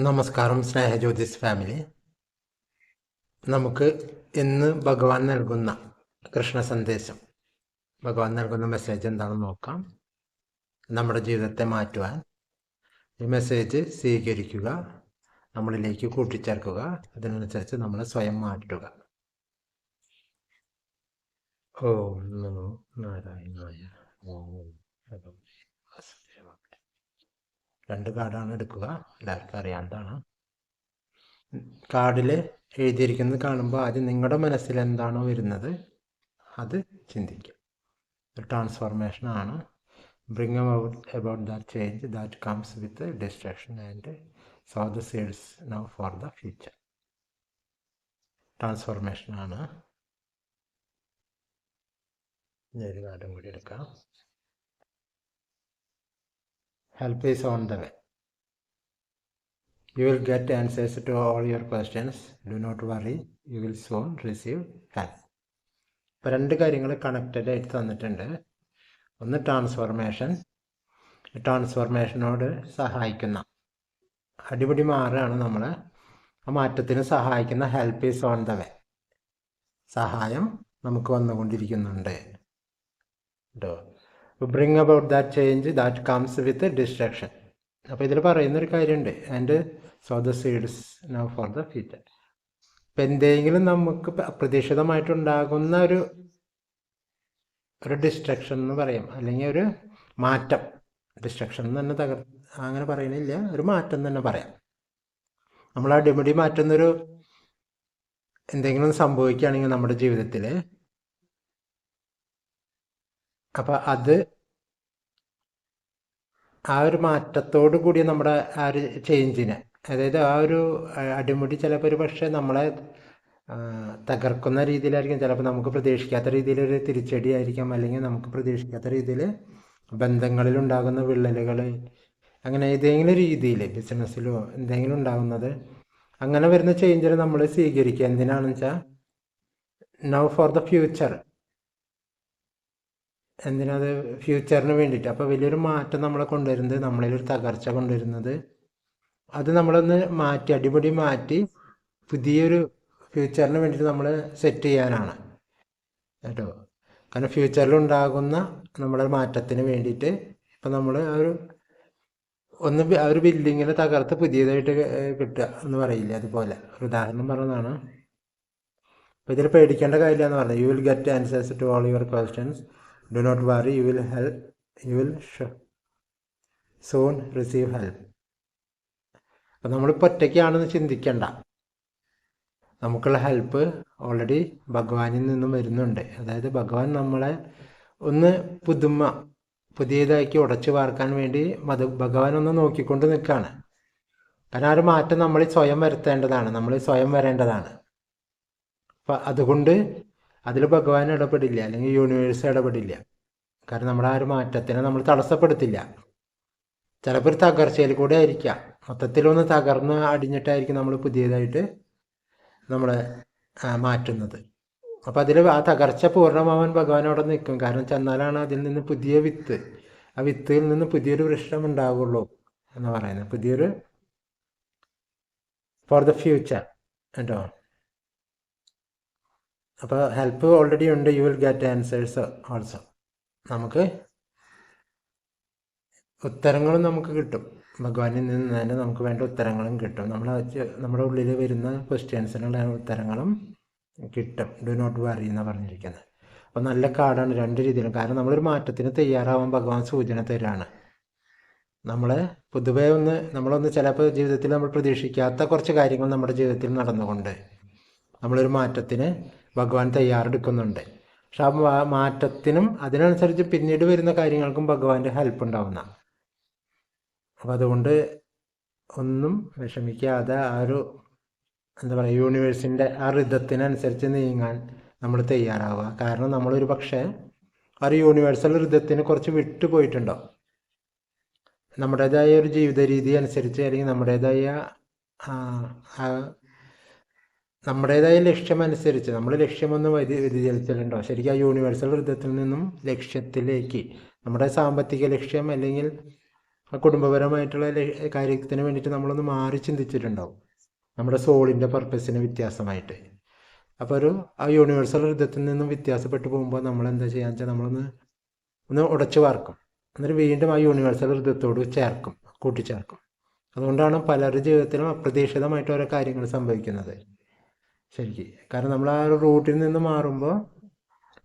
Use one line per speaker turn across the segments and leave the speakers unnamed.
നമസ്കാരം സ്നേഹജ്യോതിസ് ഫാമിലി. നമുക്ക് ഇന്ന് ഭഗവാൻ നൽകുന്ന കൃഷ്ണ സന്ദേശം, ഭഗവാൻ നൽകുന്ന മെസ്സേജ് എന്താണെന്ന് നോക്കാം. നമ്മുടെ ജീവിതത്തെ മാറ്റുവാൻ ഈ മെസ്സേജ് സ്വീകരിക്കുക, നമ്മളിലേക്ക് കൂട്ടിച്ചേർക്കുക, അതിനനുസരിച്ച് നമ്മൾ സ്വയം മാറ്റുക. ഓം നമോ നാരായണായ. ഓം ഭഗവതി വാസുദേവായ. 2 കാർഡാണ് എടുക്കുക, എല്ലാവർക്കും അറിയാവുന്നതാണ്. കാർഡിൽ എഴുതിയിരിക്കുന്നത് കാണുമ്പോൾ ആദ്യം നിങ്ങളുടെ മനസ്സിൽ എന്താണോ വരുന്നത് അത് ചിന്തിക്കുക. ട്രാൻസ്ഫോർമേഷൻ ആണ്. Bring about that change that comes with distraction and so the seeds now for the future. Transformation ആണ്. ഒരു കാർഡും കൂടി എടുക്കാം. Help is on the way. You will get answers to all your questions. Do not worry. You will soon receive help. ഇപ്പോൾ 2 കാര്യങ്ങൾ connected ആയിട്ട് തന്നിട്ടുണ്ട്. ഒന്ന് ട്രാൻസ്ഫോർമേഷനോട് സഹായിക്കുന്ന, അടിപൊളി മാറുകയാണ് നമ്മൾ, ആ മാറ്റത്തിന് സഹായിക്കുന്ന help is on the way. സഹായം നമുക്ക് വന്നുകൊണ്ടിരിക്കുന്നുണ്ട് കേട്ടോ. Bring about that change that comes with distraction. അപ്പോൾ ഇതിൽ പറയുന്നൊരു കാര്യമുണ്ട്, and so the seeds now for the future. ഇപ്പം എന്തെങ്കിലും നമുക്ക് അപ്രതീക്ഷിതമായിട്ടുണ്ടാകുന്ന ഒരു ഡിസ്ട്രക്ഷൻ എന്ന് പറയാം, അല്ലെങ്കിൽ ഒരു മാറ്റം. ഡിസ്ട്രക്ഷൻ എന്ന് തന്നെ അങ്ങനെ പറയണില്ല, ഒരു മാറ്റം തന്നെ പറയാം. നമ്മൾ അടിമുടി മാറ്റുന്നൊരു എന്തെങ്കിലും സംഭവിക്കുകയാണെങ്കിൽ നമ്മുടെ ജീവിതത്തിൽ, അപ്പം അത് ആ ഒരു മാറ്റത്തോടു കൂടി നമ്മുടെ ആ ഒരു ചേഞ്ചിനെ, അതായത് ആ ഒരു അടിമുടി ചിലപ്പോൾ ഒരു പക്ഷേ നമ്മളെ തകർക്കുന്ന രീതിയിലായിരിക്കും, ചിലപ്പോൾ നമുക്ക് പ്രതീക്ഷിക്കാത്ത രീതിയിലൊരു തിരിച്ചടി ആയിരിക്കാം, അല്ലെങ്കിൽ നമുക്ക് പ്രതീക്ഷിക്കാത്ത രീതിയിൽ ബന്ധങ്ങളിലുണ്ടാകുന്ന വിള്ളലുകൾ, അങ്ങനെ ഏതെങ്കിലും രീതിയിൽ ബിസിനസ്സിലോ എന്തെങ്കിലും ഉണ്ടാകുന്നത്, അങ്ങനെ വരുന്ന ചേഞ്ചിനെ നമ്മൾ സ്വീകരിക്കുക. എന്തിനാണെന്ന് വെച്ചാൽ നൗ ഫോർ ദ ഫ്യൂച്ചർ. എന്തിനത്? ഫ്യൂച്ചറിന് വേണ്ടിയിട്ട്. അപ്പോൾ വലിയൊരു മാറ്റം നമ്മളെ കൊണ്ടുവരുന്നത്, നമ്മളിലൊരു തകർച്ച കൊണ്ടുവരുന്നത്, അത് നമ്മളൊന്ന് മാറ്റി, അടിപൊളി മാറ്റി പുതിയൊരു ഫ്യൂച്ചറിന് വേണ്ടിയിട്ട് നമ്മൾ സെറ്റ് ചെയ്യാനാണ് കേട്ടോ. കാരണം ഫ്യൂച്ചറിലുണ്ടാകുന്ന നമ്മുടെ മാറ്റത്തിന് വേണ്ടിയിട്ട് ഇപ്പം നമ്മൾ ആ ഒരു ബിൽഡിങ്ങിനെ തകർത്ത് പുതിയതായിട്ട് കിട്ടുക എന്ന് പറയില്ലേ, അതുപോലെ ഒരു ഉദാഹരണം പറഞ്ഞതാണ്. അപ്പോൾ ഇതിൽ പേടിക്കേണ്ട കാര്യമില്ല എന്ന് പറഞ്ഞത്. You will get answers to all your questions. Do not worry, you will soon receive help. അപ്പം നമ്മളിപ്പോൾ ഒറ്റയ്ക്കാണെന്ന് ചിന്തിക്കേണ്ട, നമുക്കുള്ള ഹെൽപ്പ് ഓൾറെഡി ഭഗവാനിൽ നിന്നും വരുന്നുണ്ട്. അതായത് ഭഗവാൻ നമ്മളെ ഒന്ന് പുതിയതാക്കി ഉടച്ചു വാർക്കാൻ വേണ്ടി ഭഗവാൻ ഒന്ന് നോക്കിക്കൊണ്ട് നിൽക്കുകയാണ്. കാരണം ആ ഒരു മാറ്റം നമ്മൾ സ്വയം വരുത്തേണ്ടതാണ്, നമ്മൾ സ്വയം വരേണ്ടതാണ്. അപ്പം അതുകൊണ്ട് അതിൽ ഭഗവാൻ ഇടപെടില്ല, അല്ലെങ്കിൽ യൂണിവേഴ്സ് ഇടപെടില്ല. കാരണം നമ്മുടെ ആ ഒരു മാറ്റത്തിനെ നമ്മൾ തടസ്സപ്പെടുത്തില്ല. ചിലപ്പോൾ ഒരു തകർച്ചയിൽ കൂടെ ആയിരിക്കാം, മൊത്തത്തിലൊന്ന് തകർന്ന് അടിഞ്ഞിട്ടായിരിക്കും നമ്മൾ പുതിയതായിട്ട് നമ്മളെ മാറ്റുന്നത്. അപ്പോൾ അതിൽ ആ തകർച്ച പൂർണ്ണമാവാൻ ഭഗവാൻ അവിടെ നിൽക്കും. കാരണം ചെന്നാലാണ് അതിൽ നിന്ന് പുതിയ വിത്ത്, ആ വിത്തിൽ നിന്ന് പുതിയൊരു വൃക്ഷം ഉണ്ടാവുള്ളൂ എന്ന് പറയുന്നത്. പുതിയൊരു ഫോർ ദ ഫ്യൂച്ചർ കേട്ടോ. അപ്പോൾ ഹെൽപ്പ് ഓൾറെഡി ഉണ്ട്. U will get answers also. നമുക്ക് ഉത്തരങ്ങളും നമുക്ക് കിട്ടും, ഭഗവാനിൽ നിന്ന് തന്നെ നമുക്ക് വേണ്ട ഉത്തരങ്ങളും കിട്ടും. നമ്മുടെ ഉള്ളിൽ വരുന്ന ക്വസ്റ്റ്യൻസിനുള്ള ഉത്തരങ്ങളും കിട്ടും. ഡു നോട്ട് വറി എന്നാണ് പറഞ്ഞിരിക്കുന്നത്. അപ്പോൾ നല്ല കാർഡാണ് 2 രീതിയിലും. കാരണം നമ്മളൊരു മാറ്റത്തിന് തയ്യാറാവാൻ ഭഗവാൻ സൂചന തരാണ്. നമ്മളെ പൊതുവേ നമ്മളൊന്ന് ചിലപ്പോൾ ജീവിതത്തിൽ നമ്മൾ പ്രതീക്ഷിക്കാത്ത കുറച്ച് കാര്യങ്ങൾ നമ്മുടെ ജീവിതത്തിൽ നടന്നുകൊണ്ട് നമ്മളൊരു മാറ്റത്തിന് ഭഗവാൻ തയ്യാറെടുക്കുന്നുണ്ട്. പക്ഷെ ആ മാറ്റത്തിനും അതിനനുസരിച്ച് പിന്നീട് വരുന്ന കാര്യങ്ങൾക്കും ഭഗവാന്റെ ഹെൽപ്പ് ഉണ്ടാവുന്ന. അപ്പം അതുകൊണ്ട് ഒന്നും വിഷമിക്കാതെ ആ ഒരു എന്താ പറയുക, യൂണിവേഴ്സിൻ്റെ ആ ഋതത്തിനനുസരിച്ച് നീങ്ങാൻ നമ്മൾ തയ്യാറാവുക. കാരണം നമ്മളൊരു പക്ഷേ ആ ഒരു യൂണിവേഴ്സൽ ഋതത്തിന് കുറച്ച് വിട്ടുപോയിട്ടുണ്ടോ, നമ്മുടേതായ ഒരു ജീവിത രീതി അനുസരിച്ച്, അല്ലെങ്കിൽ നമ്മുടേതായ ലക്ഷ്യമനുസരിച്ച് നമ്മൾ ലക്ഷ്യമൊന്ന് വ്യതിചലിച്ചിട്ടുണ്ടോ. ശരിക്കും ആ യൂണിവേഴ്സൽ ഋതത്തിൽ നിന്നും ലക്ഷ്യത്തിലേക്ക്, നമ്മുടെ സാമ്പത്തിക ലക്ഷ്യം അല്ലെങ്കിൽ ആ കുടുംബപരമായിട്ടുള്ള കാര്യത്തിന് വേണ്ടിയിട്ട് നമ്മളൊന്ന് മാറി ചിന്തിച്ചിട്ടുണ്ടാവും, നമ്മുടെ സോളിൻ്റെ പർപ്പസിന് വ്യത്യാസമായിട്ട്. അപ്പോൾ ആ യൂണിവേഴ്സൽ ഹൃദയത്തിൽ നിന്നും വ്യത്യാസപ്പെട്ട് പോകുമ്പോൾ നമ്മൾ എന്താ ചെയ്യാന്ന് വെച്ചാൽ ഒന്ന് ഉടച്ചു വാർക്കും, എന്നിട്ട് വീണ്ടും ആ യൂണിവേഴ്സൽ ഹൃദയത്തോട് കൂട്ടിച്ചേർക്കും. അതുകൊണ്ടാണ് പലരുടെ ജീവിതത്തിലും അപ്രതീക്ഷിതമായിട്ട് ഓരോ കാര്യങ്ങൾ സംഭവിക്കുന്നത് ശരിക്കും. കാരണം നമ്മൾ ആ ഒരു റൂട്ടിൽ നിന്ന് മാറുമ്പോൾ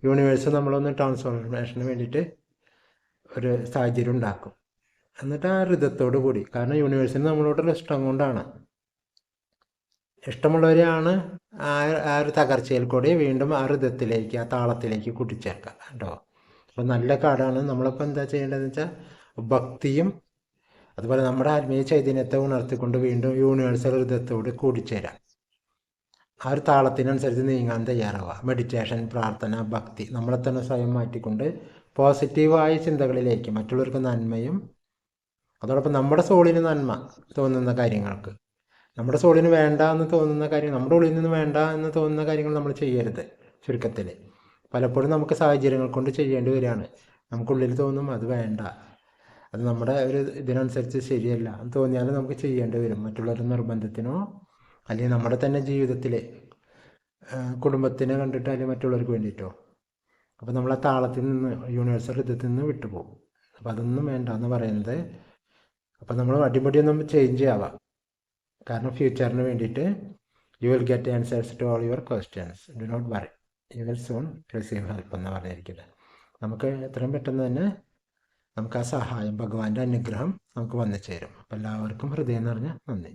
യൂണിവേഴ്സ് നമ്മളൊന്ന് ട്രാൻസ്ഫോർമേഷന് വേണ്ടിയിട്ട് ഒരു സാഹചര്യം ഉണ്ടാക്കും. എന്നിട്ട് ആ ഹൃദയത്തോടു കൂടി, കാരണം യൂണിവേഴ്സിന് നമ്മളോടുള്ള ഇഷ്ടം കൊണ്ടാണ്, ഇഷ്ടമുള്ളവരെയാണ് ആ ഒരു തകർച്ചയിൽ കൂടി വീണ്ടും ആ ഹൃദയത്തിലേക്ക്, ആ താളത്തിലേക്ക് കൂട്ടിച്ചേർക്കുക കേട്ടോ. അപ്പം നല്ല കാർഡാണ്. നമ്മളിപ്പോൾ എന്താ ചെയ്യേണ്ടതെന്ന് വെച്ചാൽ ഭക്തിയും അതുപോലെ നമ്മുടെ ആത്മീയ ചൈതന്യത്തെ ഉണർത്തിക്കൊണ്ട് വീണ്ടും യൂണിവേഴ്സൽ ഹൃദയത്തോട് കൂടിച്ചേരാം. ആ ഒരു താളത്തിനനുസരിച്ച് നീങ്ങാൻ തയ്യാറാവുക. മെഡിറ്റേഷൻ, പ്രാർത്ഥന, ഭക്തി, നമ്മളെ തന്നെ സ്വയം മാറ്റിക്കൊണ്ട് പോസിറ്റീവായ ചിന്തകളിലേക്ക്, മറ്റുള്ളവർക്ക് നന്മയും അതോടൊപ്പം നമ്മുടെ സോളിന് നന്മ തോന്നുന്ന കാര്യങ്ങൾക്ക്, നമ്മുടെ സോളിന് വേണ്ട എന്ന് തോന്നുന്ന കാര്യങ്ങൾ, നമ്മുടെ ഉള്ളിൽ നിന്ന് വേണ്ട എന്ന് തോന്നുന്ന കാര്യങ്ങൾ നമ്മൾ ചെയ്യരുത്. ചുരുക്കത്തിൽ പലപ്പോഴും നമുക്ക് സാഹചര്യങ്ങൾ കൊണ്ട് ചെയ്യേണ്ടി വരികയാണ്. നമുക്കുള്ളിൽ തോന്നും അത് വേണ്ട, അത് നമ്മുടെ ഒരു ഇതിനനുസരിച്ച് ശരിയല്ല എന്ന് തോന്നിയാലും നമുക്ക് ചെയ്യേണ്ടി വരും, മറ്റുള്ളവരുടെ നിർബന്ധത്തിനോ അല്ലെങ്കിൽ നമ്മുടെ തന്നെ ജീവിതത്തിൽ കുടുംബത്തിനെ കണ്ടിട്ടോ അല്ലെങ്കിൽ മറ്റുള്ളവർക്ക് വേണ്ടിയിട്ടോ. അപ്പോൾ നമ്മൾ ആ താളത്തിൽ നിന്ന്, യൂണിവേഴ്സൽ ഹൃദയത്തിൽ നിന്ന് വിട്ടുപോകും. അപ്പോൾ അതൊന്നും വേണ്ട എന്ന് പറയുന്നത്. അപ്പോൾ നമ്മൾ അടിമുടിയൊന്നും ചേഞ്ച് ആവാം. കാരണം ഫ്യൂച്ചറിന് വേണ്ടിയിട്ട് you will get answers to all your questions, do not worry, you will soon receive help എന്ന് പറഞ്ഞിരിക്കുന്നത്. നമുക്ക് എത്രയും പെട്ടെന്ന് തന്നെ നമുക്ക് ആ സഹായം, ഭഗവാന്റെ അനുഗ്രഹം നമുക്ക് വന്നു ചേരും. അപ്പോൾ എല്ലാവർക്കും ഹൃദയം നിറഞ്ഞ നന്ദി.